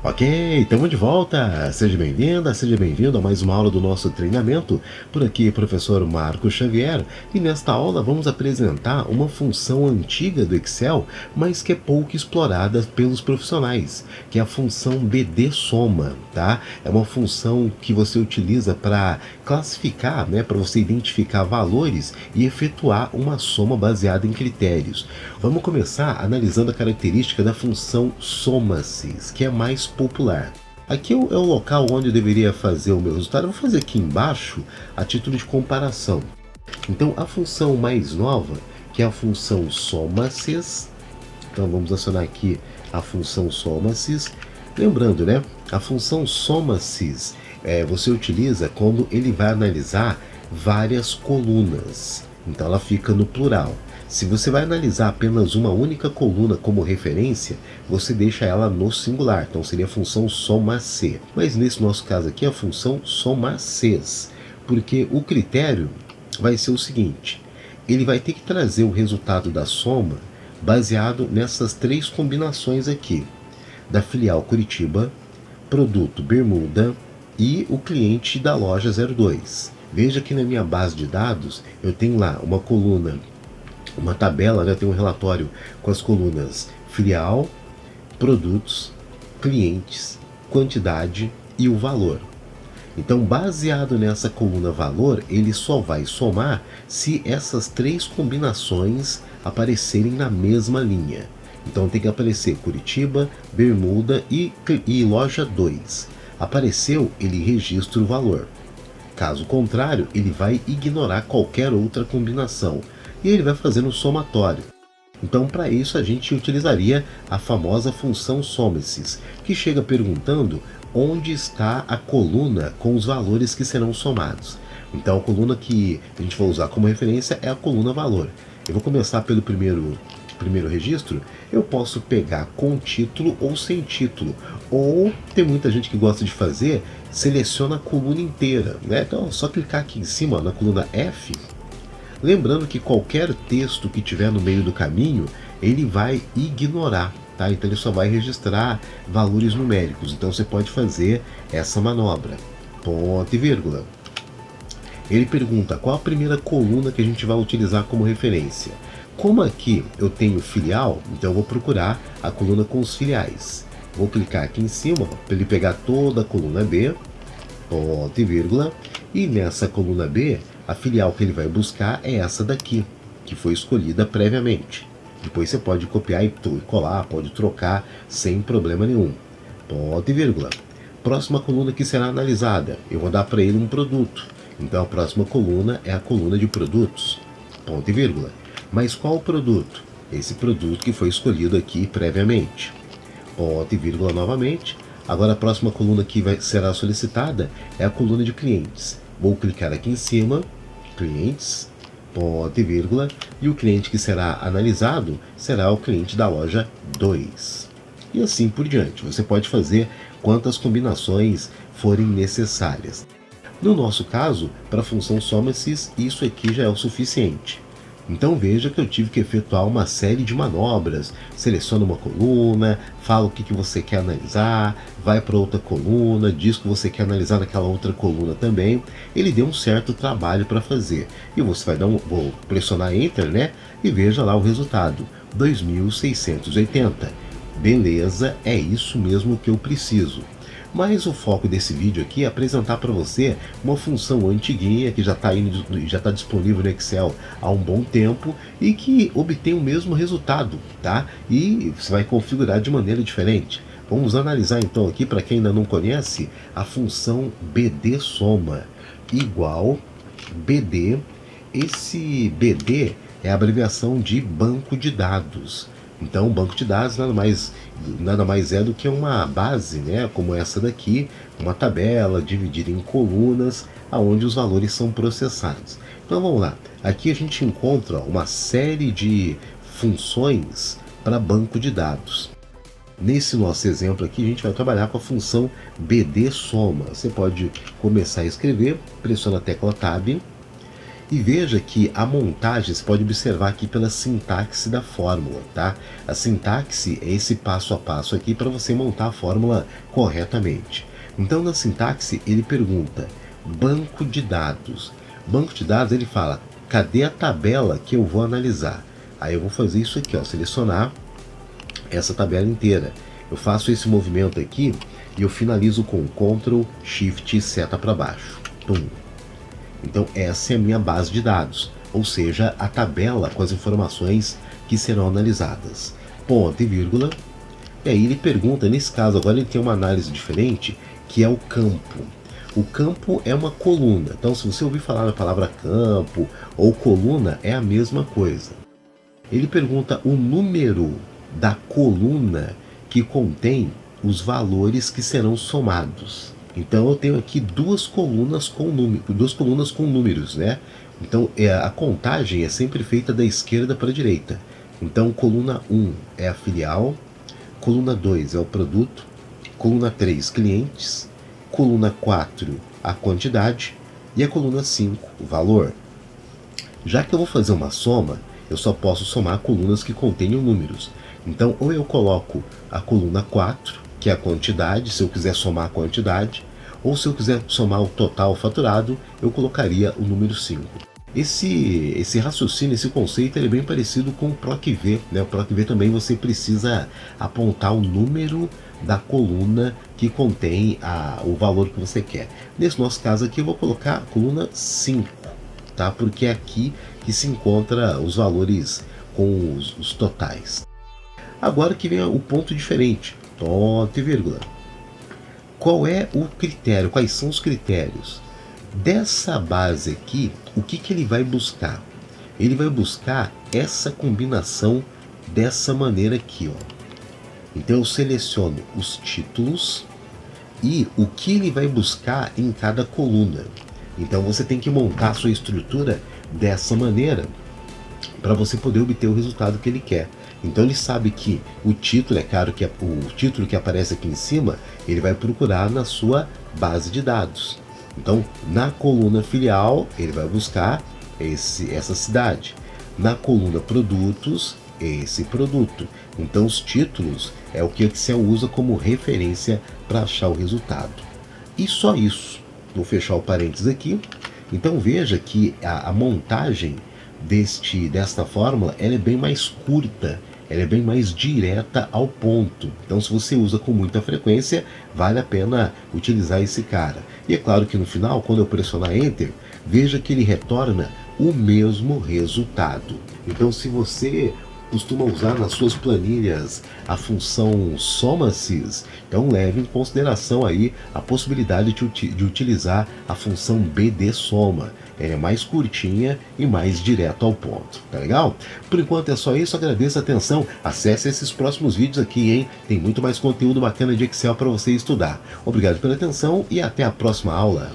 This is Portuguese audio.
Ok, estamos de volta! Seja bem-vinda, seja bem-vindo a mais uma aula do nosso treinamento. Por aqui, professor Marcos Xavier, e nesta aula vamos apresentar uma função antiga do Excel, mas que é pouco explorada pelos profissionais, que é a função BD-soma, tá? É uma função que você utiliza para classificar, né, para você identificar valores e efetuar uma soma baseada em critérios. Vamos começar analisando a característica da função soma-se, que é mais popular. Aqui é o local onde eu deveria fazer o meu resultado. Eu vou fazer aqui embaixo a título de comparação. Então, a função mais nova, que é a função soma-se, então vamos acionar aqui a função soma-se. Lembrando, né? A função soma-se você utiliza quando ele vai analisar várias colunas. Então ela fica no plural. Se você vai analisar apenas uma única coluna como referência, você deixa ela no singular. Então seria a função soma-se. Mas nesse nosso caso aqui, a função soma-ses. Porque o critério vai ser o seguinte. Ele vai ter que trazer o resultado da soma baseado nessas três combinações aqui. Da filial Curitiba, produto Bermuda e o cliente da loja 02. Veja que na minha base de dados eu tenho lá uma coluna, uma tabela, né? Tem um relatório com as colunas filial, produtos, clientes, quantidade e o valor. Então, baseado nessa coluna valor, ele só vai somar se essas três combinações aparecerem na mesma linha. Então tem que aparecer Curitiba, Bermuda e loja 2. Apareceu, ele registra o valor. Caso contrário, ele vai ignorar qualquer outra combinação e ele vai fazer um somatório. Então, para isso, a gente utilizaria a famosa função soma-se, que chega perguntando onde está a coluna com os valores que serão somados. Então, a coluna que a gente vai usar como referência é a coluna valor. Eu vou começar pelo primeiro registro. Eu posso pegar com título ou sem título, ou tem muita gente que gosta de fazer, seleciona a coluna inteira, né? Então é só clicar aqui em cima, ó, na coluna F. Lembrando que qualquer texto que tiver no meio do caminho, ele vai ignorar, tá? Então ele só vai registrar valores numéricos. Então você pode fazer essa manobra. Ponto e vírgula. Ele pergunta qual a primeira coluna que a gente vai utilizar como referência. Como aqui eu tenho filial, então eu vou procurar a coluna com os filiais. Vou clicar aqui em cima para ele pegar toda a coluna B, ponto e vírgula, e nessa coluna B, a filial que ele vai buscar é essa daqui, que foi escolhida previamente. Depois você pode copiar e colar, pode trocar sem problema nenhum. Ponto e vírgula. Próxima coluna que será analisada, eu vou dar para ele um produto. Então a próxima coluna é a coluna de produtos. Ponto e vírgula. Mas qual o produto? Esse produto que foi escolhido aqui previamente. Ponto e vírgula novamente. Agora a próxima coluna que será solicitada é a coluna de clientes. Vou clicar aqui em cima, clientes, ponto e vírgula, e o cliente que será analisado será o cliente da loja 2. E assim por diante. Você pode fazer quantas combinações forem necessárias. No nosso caso, para a função soma-se, isso aqui já é o suficiente. Então veja que eu tive que efetuar uma série de manobras. Seleciona uma coluna, fala o que você quer analisar, vai para outra coluna, diz que você quer analisar naquela outra coluna também. Ele deu um certo trabalho para fazer. E você vai vou pressionar Enter, né? E veja lá o resultado, 2.680. Beleza, é isso mesmo que eu preciso. Mas o foco desse vídeo aqui é apresentar para você uma função antiguinha que já está disponível no Excel há um bom tempo e que obtém o mesmo resultado, tá? E você vai configurar de maneira diferente. Vamos analisar então aqui, para quem ainda não conhece, a função BD-soma igual BD. Esse BD é a abreviação de banco de dados. Então, o banco de dados nada mais é do que uma base, né, como essa daqui, uma tabela dividida em colunas, onde os valores são processados. Então, vamos lá. Aqui a gente encontra uma série de funções para banco de dados. Nesse nosso exemplo aqui, a gente vai trabalhar com a função BD-soma. Você pode começar a escrever, pressiona a tecla Tab, E veja que a montagem, você pode observar aqui pela sintaxe da fórmula, tá? A sintaxe é esse passo a passo aqui para você montar a fórmula corretamente. Então, na sintaxe, ele pergunta, banco de dados. Banco de dados, ele fala, cadê a tabela que eu vou analisar? Aí eu vou fazer isso aqui, ó, selecionar essa tabela inteira. Eu faço esse movimento aqui e eu finalizo com Ctrl, Shift e seta para baixo. Pum. Então essa é a minha base de dados, ou seja, a tabela com as informações que serão analisadas. Ponto e vírgula. E aí ele pergunta, nesse caso agora ele tem uma análise diferente, que é o campo. O campo é uma coluna, então se você ouvir falar na palavra campo ou coluna, é a mesma coisa. Ele pergunta o número da coluna que contém os valores que serão somados. Então eu tenho aqui duas colunas com números, né? Então a contagem é sempre feita da esquerda para a direita. Então coluna 1 é a filial, coluna 2 é o produto, coluna 3 clientes, coluna 4 a quantidade e a coluna 5 o valor. Já que eu vou fazer uma soma, eu só posso somar colunas que contenham números. Então ou eu coloco a coluna 4, que é a quantidade, se eu quiser somar a quantidade, ou se eu quiser somar o total faturado, eu colocaria o número 5. Esse raciocínio, esse conceito, ele é bem parecido com o PROC-V, né? O PROC-V também você precisa apontar o número da coluna que contém o valor que você quer. Nesse nosso caso aqui eu vou colocar a coluna 5, tá? Porque é aqui que se encontra os valores com os totais. Agora que vem o ponto diferente, ponto e vírgula. Qual é o critério? Quais são os critérios? Dessa base aqui, o que ele vai buscar? Ele vai buscar essa combinação dessa maneira aqui, ó. Então eu seleciono os títulos e o que ele vai buscar em cada coluna. Então você tem que montar a sua estrutura dessa maneira para você poder obter o resultado que ele quer. Então ele sabe que o título, é claro que o título que aparece aqui em cima, ele vai procurar na sua base de dados. Então na coluna filial, ele vai buscar essa cidade. Na coluna produtos, esse produto. Então os títulos é o que o Excel usa como referência para achar o resultado. E só isso. Vou fechar o parênteses aqui. Então veja que a montagem desta fórmula ela é bem mais curta, ela é bem mais direta ao ponto. Então se você usa com muita frequência, vale a pena utilizar esse cara. E é claro que no final, quando eu pressionar Enter, veja que ele retorna o mesmo resultado. Então se você costuma usar nas suas planilhas a função SOMASYS, então leve em consideração aí a possibilidade de utilizar a função BD-SOMA. Ela é mais curtinha e mais direto ao ponto, tá legal? Por enquanto é só isso, agradeço a atenção, acesse esses próximos vídeos aqui, hein? Tem muito mais conteúdo bacana de Excel para você estudar. Obrigado pela atenção e até a próxima aula.